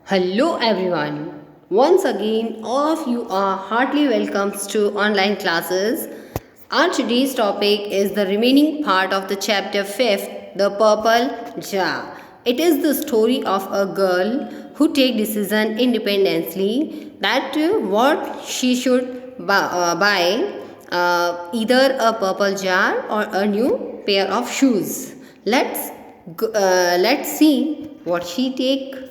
Hello everyone. Once again, all of you are heartily welcome to online classes. Our today's topic is the remaining part of the chapter 5th, The Purple Jar. It is the story of a girl who take decision independently that what she should buy either a purple jar or a new pair of shoes. Let's see what she take.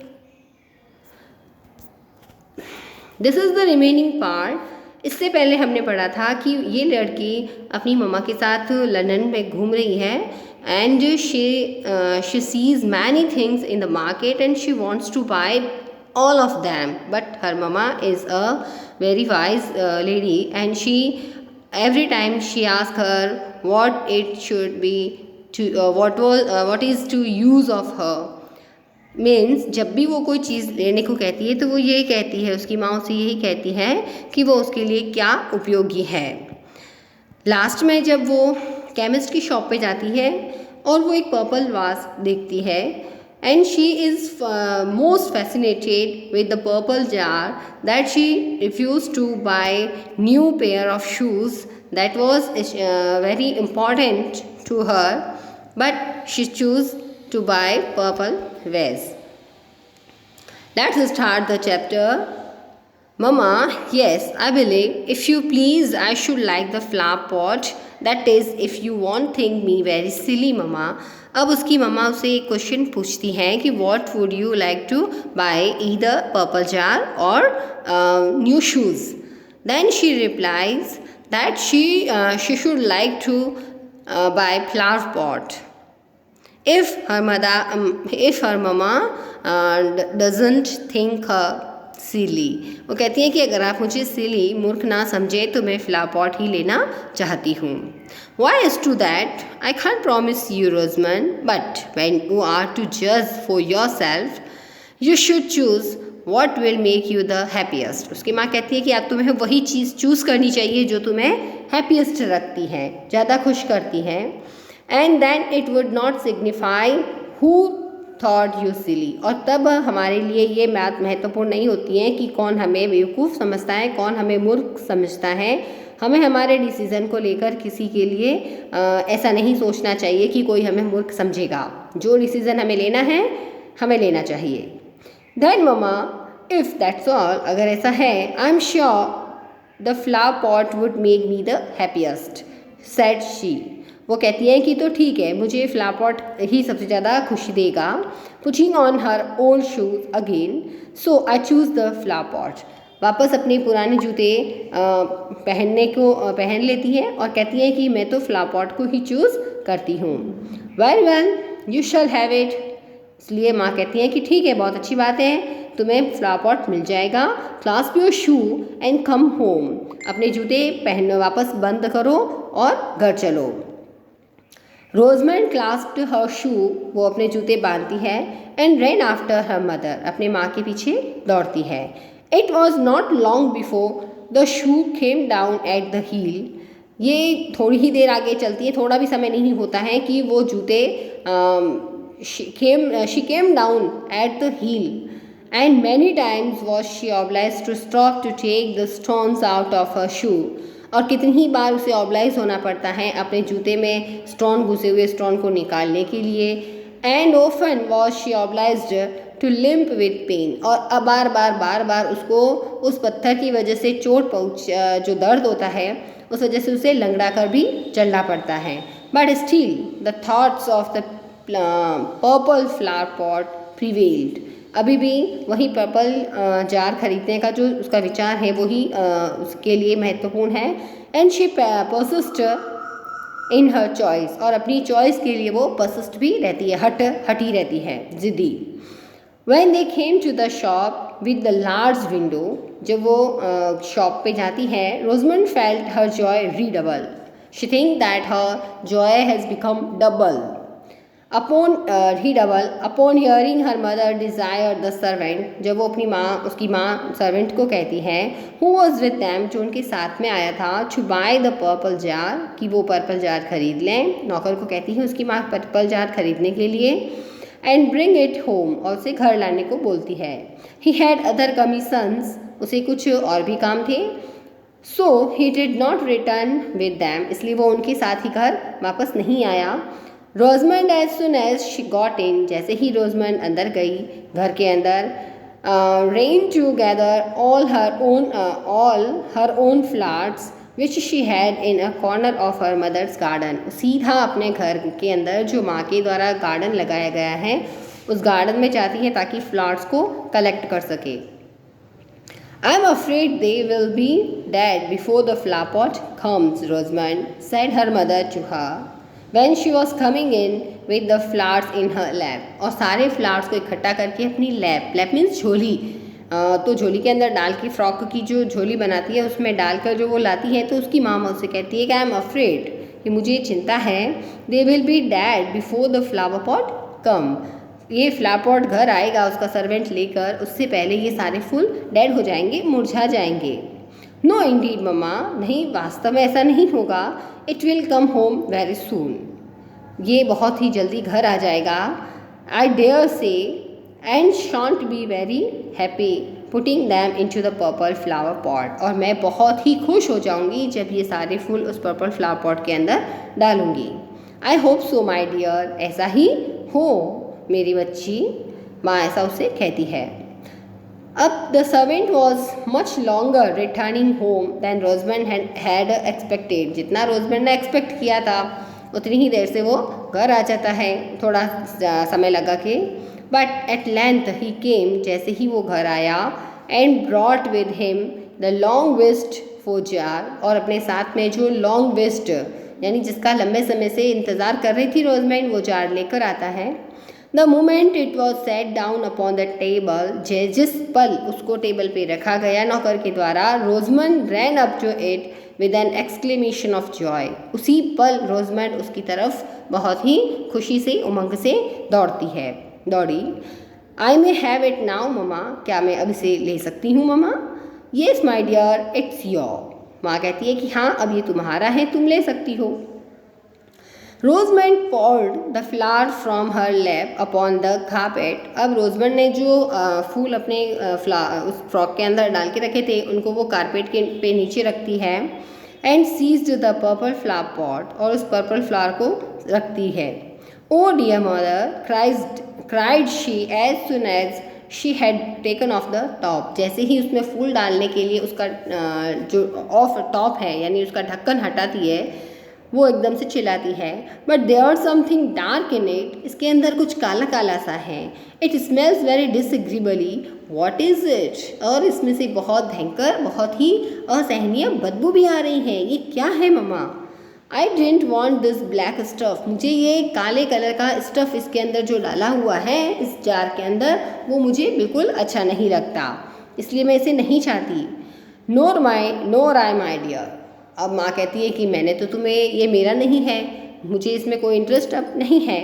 This is the remaining part. इससे पहले हमने पढ़ा था कि ये लड़की अपनी मम्मा के साथ लंदन में घूम रही है and she sees many things in the market and she wants to buy all of them, but her mama is a very wise lady, and she every time she asks her what it should be to what is to use of her means जब भी वो कोई चीज़ लेने को कहती है तो वो यही कहती है, उसकी माँ उसे यही कहती है कि वो उसके लिए क्या उपयोगी है। लास्ट में जब वो केमिस्ट की शॉप पे जाती है और वो एक पर्पल वास देखती है and she is most fascinated with the purple jar that she refuse to buy new pair of shoes that was very important to her, but she choose to buy purple vase. Let's start the chapter. Mama, yes, I believe. If you please, I should like the flower pot. That is, if you won't think me very silly, Mama. अब उसकी मम्मा उसे एक question पूछती हैं कि what would you like to buy, either purple jar or new shoes. Then she replies that she should like to buy flower pot. If her mama doesn't think her silly, वो कहती है कि अगर आप मुझे सिली मूर्ख ना समझे तो मैं फ्लावर पॉट ही लेना चाहती हूँ। Why is to that? I can't promise you, Rosamond, but when you are to judge for yourself, you should choose what will make you the happiest. उसकी माँ कहती है कि आप तुम्हें वही चीज़ चूज़ करनी चाहिए जो तुम्हें हैप्पीएस्ट रखती है, ज़्यादा खुश करती है। And then it would not signify who thought you silly, और तब हमारे लिए ये बात महत्वपूर्ण नहीं होती है कि कौन हमें बेवकूफ़ समझता है, कौन हमें मूर्ख समझता है। हमें हमारे डिसीज़न को लेकर किसी के लिए ऐसा नहीं सोचना चाहिए कि कोई हमें मूर्ख समझेगा। जो डिसीज़न हमें लेना है हमें लेना चाहिए। Then mama, if that's all, अगर ऐसा है, I am sure the flower pot would make me the happiest, said she. वो कहती है कि तो ठीक है, मुझे फ्लावर पॉट ही सबसे ज़्यादा खुशी देगा। Putting on her old shoes again, so I choose the flower pot. वापस अपने पुराने जूते पहन लेती है और कहती है कि मैं तो फ्लावर पॉट को ही चूज़ करती हूँ। Well you shall have it. इसलिए माँ कहती है कि ठीक है, बहुत अच्छी बात है, तुम्हें फ्लावर पॉट मिल जाएगा। Clasp your shoe and come home, अपने जूते पहनना वापस बंद करो और घर चलो। रोजमैंड क्लास्प्ड हर शू, वो अपने जूते बांधती है, and run after her mother, अपने माँ के पीछे दौड़ती है। It was not long before the shoe came down at the heel, ये थोड़ी ही देर आगे चलती है, थोड़ा भी समय नहीं होता है कि वो जूते she came down at the heel and many times was she obliged to stop to take the stones out of her shoe, और कितनी ही बार उसे ऑब्लाइज होना पड़ता है अपने जूते में स्टोन घुसे हुए स्टोन को निकालने के लिए। And often was she obliged to limp with pain, और अब बार बार उसको उस पत्थर की वजह से जो दर्द होता है उस वजह से उसे लंगड़ा कर भी चलना पड़ता है। But still the thoughts of the purple flower pot prevailed, अभी भी वही पर्पल जार खरीदने का जो उसका विचार है वही उसके लिए महत्वपूर्ण है। And she persist in her choice, और अपनी चॉइस के लिए वो परसिस्ट भी रहती है, हटी रहती है, जिद्दी। When they came to the shop with the large window, जब वो शॉप पे जाती है, Rosamond felt her joy redouble, she think that her joy has become double upon hearing her mother desire the servant, जब वो अपनी माँ उसकी माँ सर्वेंट को कहती है, हु वॉज विद दैम, जो उनके साथ में आया था, to buy the purple jar, कि वो पर्पल जार खरीद लें। नौकर को कहती है उसकी माँ पर्पल जार खरीदने के लिए। एंड ब्रिंग इट होम, और उसे घर लाने को बोलती है। ही हैड अदर कमीशंस, उसे कुछ और भी काम थे। So he did not return with them, इसलिए वो उनके साथ ही घर वापस नहीं आया। Rosamond as soon as she got in, जैसे ही रोजमंड अंदर गई घर के अंदर, ran to gather all her own flowers which she had in a corner of her mother's garden, सीधा अपने घर के अंदर जो माँ के द्वारा गार्डन लगाया गया है उस गार्डन में जाती है ताकि फ्लावर्स को कलेक्ट कर सके। I am afraid they will be dead before the flower pot comes, Rosamond said her mother to her when she was coming in with the flowers in her lap. और सारे flowers को इकट्ठा करके अपनी lap means झोली, तो झोली के अंदर डाल के, फ्रॉक की जो झोली बनाती है उसमें डालकर जो वो लाती है, तो उसकी मामा उससे कहती है कि आई एम अफ्रेड, कि मुझे चिंता है, they will be dead before the flower pot come, ये फ्लावर पॉट घर आएगा उसका सर्वेंट लेकर, उससे पहले ये सारे फूल डेड हो जाएंगे, मुरझा जाएंगे। नो इंडीड मम्मा, नहीं वास्तव में ऐसा नहीं होगा। It will come home very soon, ये बहुत ही जल्दी घर आ जाएगा। I dare say and shan't be very happy putting them into the purple flower pot, और मैं बहुत ही खुश हो जाऊंगी जब ये सारे फूल उस पर्पल फ्लावर पॉट के अंदर डालूंगी। I hope so my dear, ऐसा ही हो मेरी बच्ची, माँ ऐसा उसे कहती है। अब the servant was much longer returning home than Rosamond had expected, जितना रोजमंड ने एक्सपेक्ट किया था उतनी ही देर से वो घर आ जाता है, थोड़ा समय लगा के। But at length he came, जैसे ही वो घर आया, and brought with him the long wished for jar, और अपने साथ में जो लॉन्ग विस्ट यानी जिसका लंबे समय से इंतज़ार कर रही थी रोजमंड, वो जार लेकर आता है। The moment it was set down upon the table, जिस पल उसको टेबल पे रखा गया नौकर के द्वारा, Rosamond ran up to it with an exclamation of joy, उसी पल रोजमंड उसकी तरफ बहुत ही खुशी से, उमंग से दौड़ी। I may have it now mama, क्या मैं अब इसे ले सकती हूँ mama? Yes my dear it's your, माँ कहती है कि हाँ अब ये तुम्हारा है, तुम ले सकती हो। रोजमंड poured the flower from her lap upon the carpet, अब रोजमंड ने जो फूल अपने उस फ्रॉक के अंदर डाल के रखे थे उनको वो कारपेट के पे नीचे रखती है। And seized the purple flower pot, और उस पर्पल फ्लावर को रखती है। Oh dear mother cried she as soon as she had taken off the top, जैसे ही उसमें फूल डालने के लिए उसका जो ऑफ टॉप है यानी उसका ढक्कन हटाती है, वो एकदम से चिल्लाती है। But there something dark in it, इसके अंदर कुछ काला काला सा है। It smells very disagreeably, what is it, और इसमें से बहुत भयंकर, बहुत ही असहनीय बदबू भी आ रही है, ये क्या है mama? I didn't want this black stuff, मुझे ये काले कलर का स्टफ़ इसके अंदर जो डाला हुआ है इस जार के अंदर, वो मुझे बिल्कुल अच्छा नहीं लगता, इसलिए मैं इसे नहीं चाहती। नोर आई माई डियर, अब माँ कहती है कि मैंने तो तुम्हें, ये मेरा नहीं है, मुझे इसमें कोई इंटरेस्ट अब नहीं है।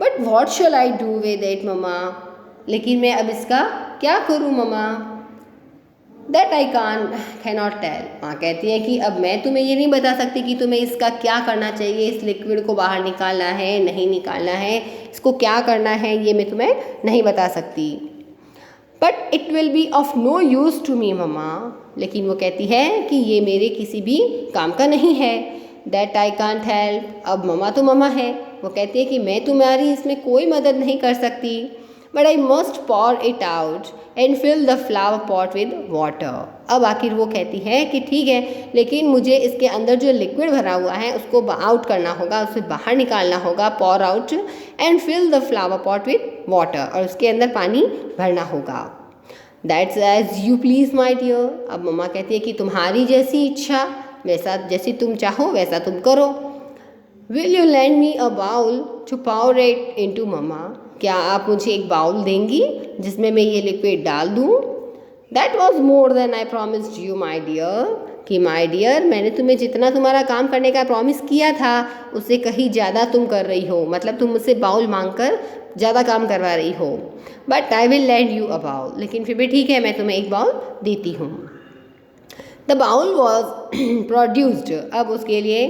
But what shall I do with it mama, लेकिन मैं अब इसका क्या करूँ mama? That I cannot tell, माँ कहती है कि अब मैं तुम्हें ये नहीं बता सकती कि तुम्हें इसका क्या करना चाहिए, इस लिक्विड को बाहर निकालना है नहीं निकालना है, इसको क्या करना है, ये मैं तुम्हें नहीं बता सकती। But it will be of no use to me mama, लेकिन वो कहती है कि ये मेरे किसी भी काम का नहीं है। दैट आई कांट हेल्प, अब मम्मा तो मम्मा है, वो कहती है कि मैं तुम्हारी इसमें कोई मदद नहीं कर सकती। But I must pour it out and fill the flower pot with water, अब आखिर वो कहती है कि ठीक है, लेकिन मुझे इसके अंदर जो लिक्विड भरा हुआ है उसको आउट करना होगा, उसे बाहर निकालना होगा, pour out and fill the flower pot with water, और उसके अंदर पानी भरना होगा। That's as you please my dear, अब मम्मा कहती है कि तुम्हारी जैसी इच्छा, वैसा जैसी तुम चाहो वैसा तुम करो। Will you lend me a bowl to pour it into mama, क्या आप मुझे एक बाउल देंगी जिसमें मैं ये लिक्विड डाल दूँ? That was more than I promised you my dear, कि माई डियर मैंने तुम्हें जितना तुम्हारा काम करने का प्रॉमिस किया था उससे कहीं ज़्यादा तुम कर रही हो, मतलब तुम मुझसे बाउल मांग कर ज़्यादा काम करवा रही हो। But I will lend you a bowl, लेकिन फिर भी ठीक है, मैं तुम्हें एक बाउल देती हूँ। द बाउल वॉज प्रोड्यूस्ड, अब उसके लिए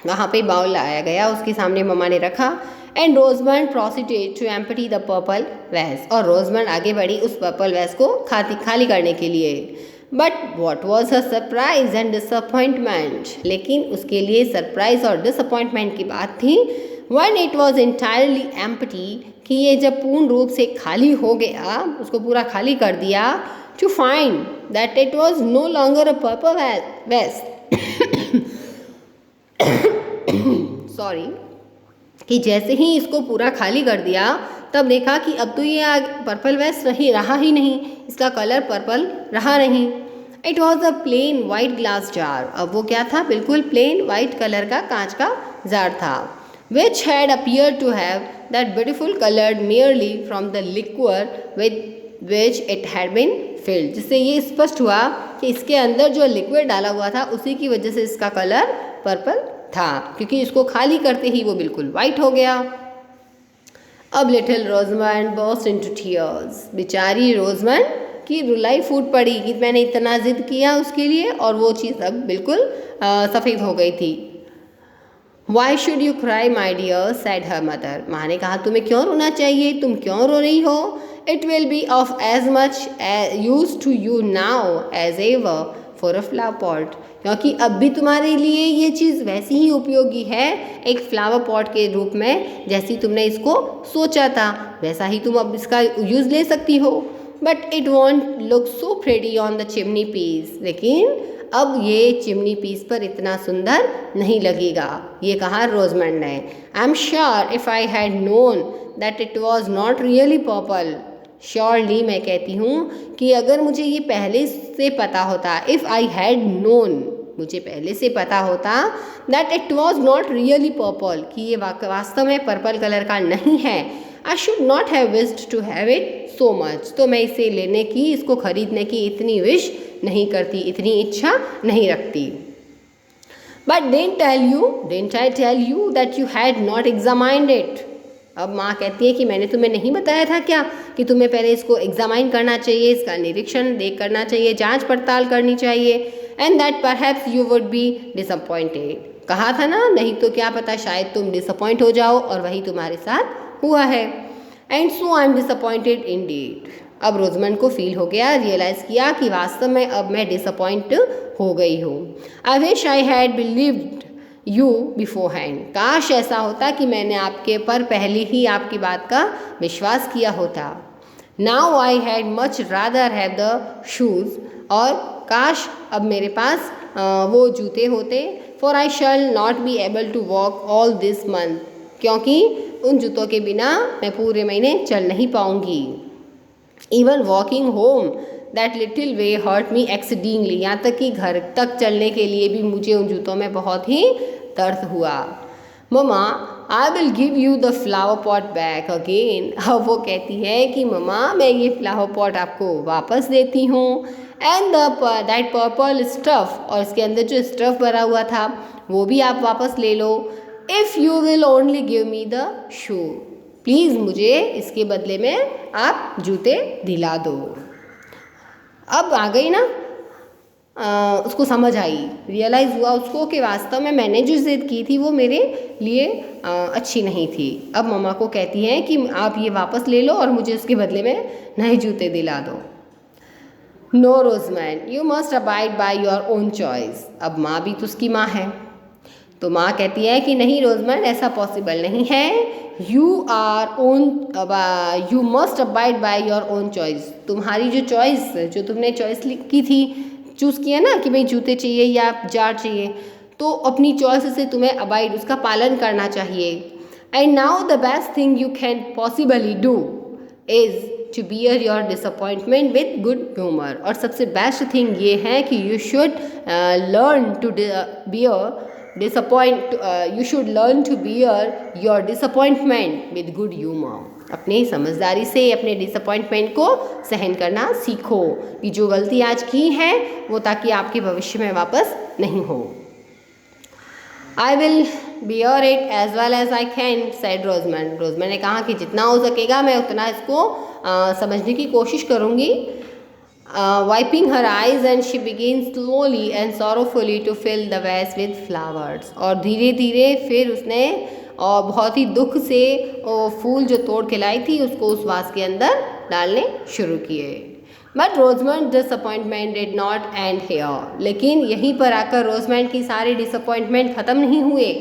वहाँ पे बाउल लाया गया, उसके सामने मम्मा ने रखा। And Rosamond proceeded to empty the purple vase, और रोजमंड आगे बढ़ी उस पर्पल वैस को खाली करने के लिए। But what was her surprise and disappointment, लेकिन उसके लिए सरप्राइज और डिसअपॉइंटमेंट की बात थी when it was entirely empty, कि ये जब पूर्ण रूप से खाली हो गया, उसको पूरा खाली कर दिया, to find that it was no longer a purple vase sorry, कि जैसे ही इसको पूरा खाली कर दिया तब देखा कि अब तो ये पर्पल वेस रहा ही नहीं, इसका कलर पर्पल रहा नहीं। It was a plain white glass jar, अब वो क्या था, बिल्कुल प्लेन वाइट कलर का कांच का जार था। which had appeared to have that beautiful colored merely from the liquor with which it had been filled, जिससे ये स्पष्ट हुआ कि इसके अंदर जो लिक्विड डाला हुआ था उसी की वजह से इसका कलर पर्पल था, क्योंकि इसको खाली करते ही वो बिल्कुल वाइट हो गया। अब लिटिल रोजमंड बर्स्ट इनटू टीयर्स, बेचारी रोजमंड की रुलाई फूट पड़ी कि मैंने इतना जिद किया उसके लिए और वो चीज़ अब बिल्कुल सफ़ेद हो गई थी। Why should you cry, my dear? said her mother. माँ ने कहा तुम्हें क्यों रोना चाहिए, तुम क्यों रो रही हो? It will be of as much use to you now as ever for a flower pot. क्योंकि अब भी तुम्हारे लिए ये चीज़ वैसी ही उपयोगी है एक फ्लावर पॉट के रूप में, जैसी तुमने इसको सोचा था वैसा ही तुम अब इसका यूज़ ले सकती हो। But it won't look so pretty on the chimney piece. लेकिन अब ये चिमनी पीस पर इतना सुंदर नहीं लगेगा, ये कहा रोजमंड ने। आई am sure if I had known that it was not really purple, surely मैं कहती हूँ कि अगर मुझे ये पहले से पता होता, इफ़ आई हैड नोन, मुझे पहले से पता होता that it was not really purple, कि ये वास्तव में पर्पल कलर का नहीं है, I should not have wished to have it so much, तो मैं इसे लेने की, इसको खरीदने की इतनी विश नहीं करती, इतनी इच्छा नहीं रखती। But didn't I tell you that you had not examined it, अब माँ कहती है कि मैंने तुम्हें नहीं बताया था क्या कि तुम्हें पहले इसको एग्जामाइन करना चाहिए, इसका निरीक्षण करना चाहिए, जांच पड़ताल करनी चाहिए। And that perhaps you would be disappointed, कहा था ना, नहीं तो क्या पता शायद तुम डिसअपॉइंट हो जाओ, और वही तुम्हारे साथ हुआ है। And so I am disappointed Indeed, अब रोजमंड को फील हो गया, रियलाइज़ किया कि वास्तव में अब मैं डिसअपॉइंट हो गई हूँ। I wish I had believed you before hand, काश ऐसा होता कि मैंने आपके पर पहले ही आपकी बात का विश्वास किया होता। Now I had much rather have the shoes, और काश अब मेरे पास वो जूते होते। For I shall not be able to walk all this month, क्योंकि उन जूतों के बिना मैं पूरे महीने चल नहीं पाऊँगी। Even walking home that little way hurt me exceedingly, यहाँ तक कि घर तक चलने के लिए भी मुझे उन जूतों में बहुत ही दर्द हुआ। Mama I will give you the flower pot back again, अब वो कहती है कि मम्मा मैं ये फ्लावर पॉट आपको वापस देती हूँ। एंड दैट पर्पल स्टफ़, और इसके अंदर जो स्टफ़ भरा हुआ था वो भी आप वापस ले लो। If you will only give me the shoe, please मुझे इसके बदले में आप जूते दिला दो। अब आ गई ना, उसको समझ आई, रियलाइज़ हुआ उसको कि वास्तव में मैंने जो जिद की थी वो मेरे लिए अच्छी नहीं थी। अब मम्मा को कहती हैं कि आप ये वापस ले लो और मुझे उसके बदले में नए जूते दिला दो। No Rosamund you must abide by your own choice, अब माँ भी तो उसकी माँ है, तो माँ कहती है कि नहीं रोजमैन ऐसा पॉसिबल नहीं है, you must abide by your own choice, तुम्हारी जो चॉइस, जो तुमने चॉइस की थी, चूज़ किया ना कि भाई जूते चाहिए या जार चाहिए, तो अपनी चॉइस से तुम्हें अबाइड, उसका पालन करना चाहिए। And now the best thing you can possibly do is to bear your disappointment with good humour, और सबसे बेस्ट थिंग ये है कि you should learn to bear you should learn to bear your disappointment with good humor, अपनी समझदारी से अपने disappointment को सहन करना सीखो कि जो गलती आज की है वो ताकि आपके भविष्य में वापस नहीं हो। I will bear it as well as I can, said Rosamond. रोजमैन ने कहा कि जितना हो सकेगा मैं उतना इसको समझने की कोशिश करूँगी। Wiping her eyes and she began slowly and sorrowfully to fill the vase with flowers, और धीरे धीरे फिर उसने और बहुत ही दुख से वो फूल जो तोड़ के लाई थी उसको उस वास के अंदर डालने शुरू किए। But Rosamund disappointment did not end here, लेकिन यहीं पर आकर रोजमंड की सारी डिसअपॉइंटमेंट ख़त्म नहीं हुए।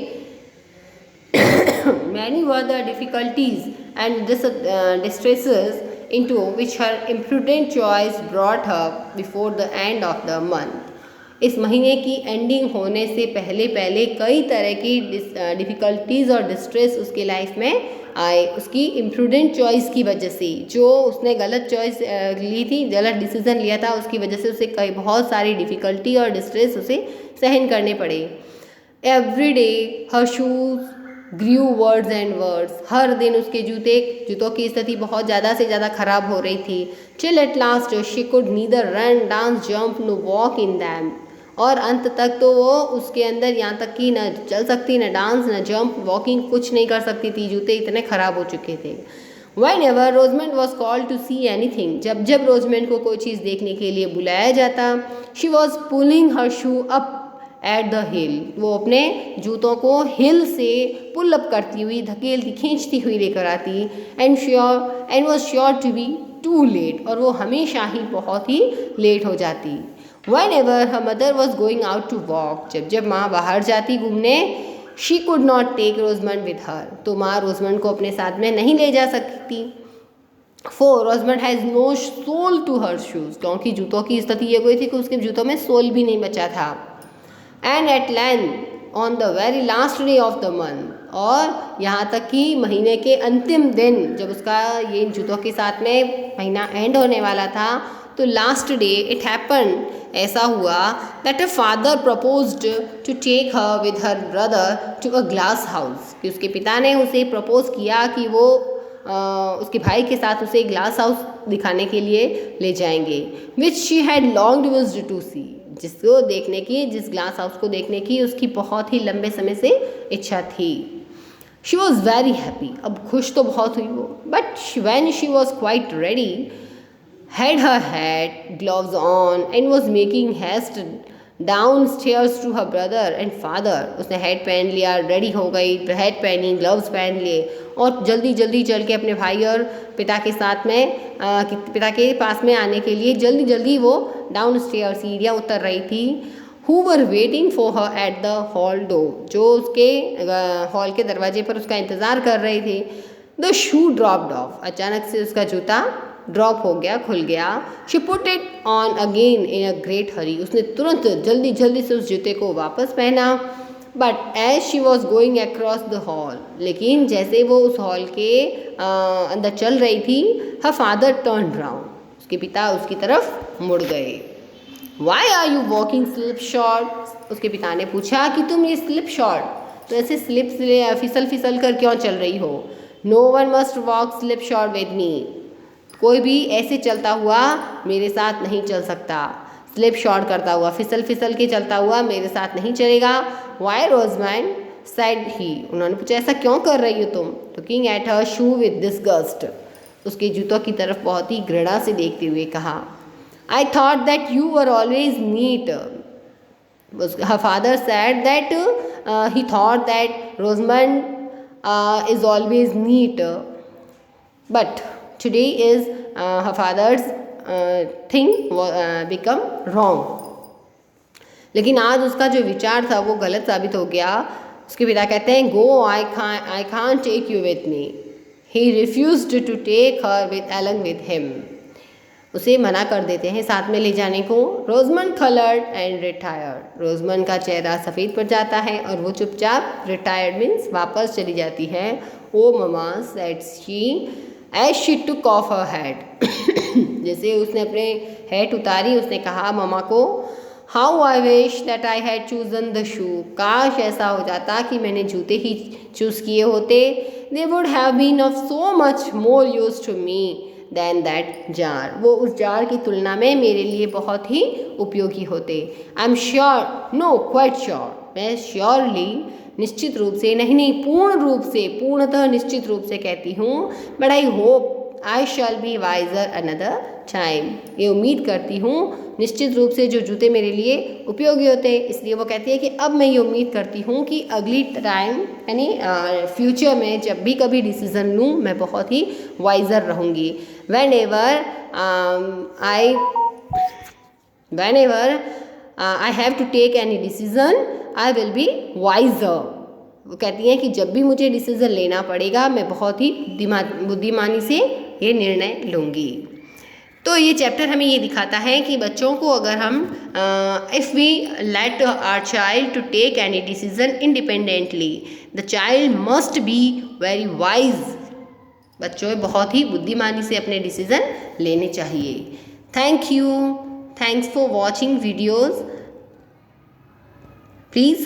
Many were the difficulties and distresses into which her imprudent choice brought her before the end of the month. इस महीने की एंडिंग होने से पहले पहले कई तरह की डिफ़िकल्टीज़ और डिस्ट्रेस उसके लाइफ में आए, उसकी इम्प्रूडेंट चॉइस की वजह से। जो उसने गलत चॉइस ली थी, गलत डिसीज़न लिया था, उसकी वजह से उसे कई बहुत सारी डिफ़िकल्टी और डिस्ट्रेस उसे सहन करने पड़े। Every day her shoes grew worse and worse, हर दिन उसके जूतों की स्थिति बहुत ज़्यादा से ज़्यादा ख़राब हो रही थी। Till at last she could neither run dance jump no walk in them, और अंत तक तो वो उसके अंदर यहाँ तक कि न चल सकती, न डांस, न जंप, वॉकिंग कुछ नहीं कर सकती थी, जूते इतने ख़राब हो चुके थे। Whenever Rosamund was called to see anything, जब जब रोजमेंट को कोई चीज़ देखने के लिए बुलाया जाता, she was pulling her shoe up at the हिल, वो अपने जूतों को हिल से पुल अप करती हुई, धकेलती खींचती हुई लेकर आती। And was sure to be too late, और वो हमेशा ही बहुत ही लेट हो जाती। Whenever her mother was going out to walk, जब जब माँ बाहर जाती घूमने, she could not take रोजमंड with her, तो माँ रोजमंड को अपने साथ में नहीं ले जा सकती। For Rosamund has no sole to her shoes, क्योंकि जूतों की स्थिति ये हुई थी कि उसके जूतों में सोल भी नहीं बचा था। And at length on the very last day of the month, और यहाँ तक कि महीने के अंतिम दिन जब उसका ये जूतों के साथ में महीना एंड होने वाला था, तो लास्ट डे इट हैपन, ऐसा हुआ that a father proposed to take her with her brother to a glass house, कि उसके पिता ने उसे प्रपोज किया कि वो उसके भाई के साथ उसे ग्लास हाउस दिखाने के लिए ले जाएंगे। Which she had longed wished to see, जिस ग्लास हाउस को देखने की उसकी बहुत ही लंबे समय से इच्छा थी। शी वॉज वेरी हैप्पी, अब खुश तो बहुत हुई वो, but when she was quite ready, had her hat, gloves on, and was making haste downstairs to her brother and father, उसने हैट पहन लिया, रेडी हो गई, हैट पहनी, ग्लव्स पहन लिए, और जल्दी जल्दी चल के अपने भाई और पिता के साथ में पिता के पास में आने के लिए जल्दी जल्दी वो डाउनस्टेयर सीढ़ियाँ उतर रही थी। Who were waiting for her at the hall door, जो उसके हॉल के दरवाजे पर उसका इंतज़ार कर रहे थे। The shoe dropped off, अचानक से उसका जूता ड्रॉप हो गया, खुल गया। She put it on again in a great hurry, उसने तुरंत जल्दी जल्दी से उस जूते को वापस पहना। But as she was going across the hall, लेकिन जैसे वो उस हॉल के अंदर चल रही थी, हर फादर टर्न राउंड, उसके पिता उसकी तरफ मुड़ गए। Why are you walking slipshod, उसके पिता ने पूछा कि तुम ये स्लिप शॉर्ट, तो ऐसे स्लिप फिसल फिसल कर क्यों चल रही हो। No one must walk slipshod with me, कोई भी ऐसे चलता हुआ मेरे साथ नहीं चल सकता, स्लिप शॉर्ट करता हुआ, फिसल फिसल के चलता हुआ मेरे साथ नहीं चलेगा। वाई रोजमैन सेड ही, उन्होंने पूछा ऐसा क्यों कर रही हो तुम। Looking at her shoe with disgust, उसके जूतों की तरफ बहुत ही घृणा से देखते हुए कहा। I thought that you were always neat, her father said that he thought that Rosamund is always neat, but today is her father's thing become wrong, लेकिन आज उसका जो विचार था वो गलत साबित हो गया। उसके पिता कहते हैं go, I can't take you with me. He refused to take her with along with him, उसे मना कर देते हैं साथ में ले जाने को। रोजमंड कलर्ड एंड रिटायर्ड, रोजमंड का चेहरा सफ़ेद पड़ जाता है और वो चुपचाप, रिटायर्ड मीन्स वापस चली जाती है। Oh mama said she as she took off her hat, जैसे उसने अपने हैट उतारी उसने कहा ममा को, how I wish that I had chosen the shoe, काश ऐसा हो जाता कि मैंने जूते ही चूज़ किए होते। They would have been of so much more use to me than that jar, वो उस जार की तुलना में मेरे लिए बहुत ही उपयोगी होते। आई am sure, know quite sure, मैं श्योरली, निश्चित रूप से नहीं, पूर्ण रूप से, पूर्णतः निश्चित रूप से कहती हूँ। But I hope I shall be wiser another time. ये उम्मीद करती हूँ निश्चित रूप से जो जूते मेरे लिए उपयोगी होते हैं, इसलिए वो कहती है कि अब मैं ये उम्मीद करती हूँ कि अगली टाइम यानी फ्यूचर में जब भी कभी डिसीज़न लूँ मैं बहुत ही वाइजर रहूँगी। whenever I have to take any decision I will be wiser। वो कहती हैं कि जब भी मुझे डिसीज़न लेना पड़ेगा मैं बहुत ही बुद्धिमानी से ये निर्णय लूँगी। तो ये चैप्टर हमें ये दिखाता है कि बच्चों को अगर हम if we let our child to take any decision independently the child must be very wise. बच्चों बहुत ही बुद्धिमानी से अपने डिसीजन लेने चाहिए। Thank you, thanks for watching videos. Please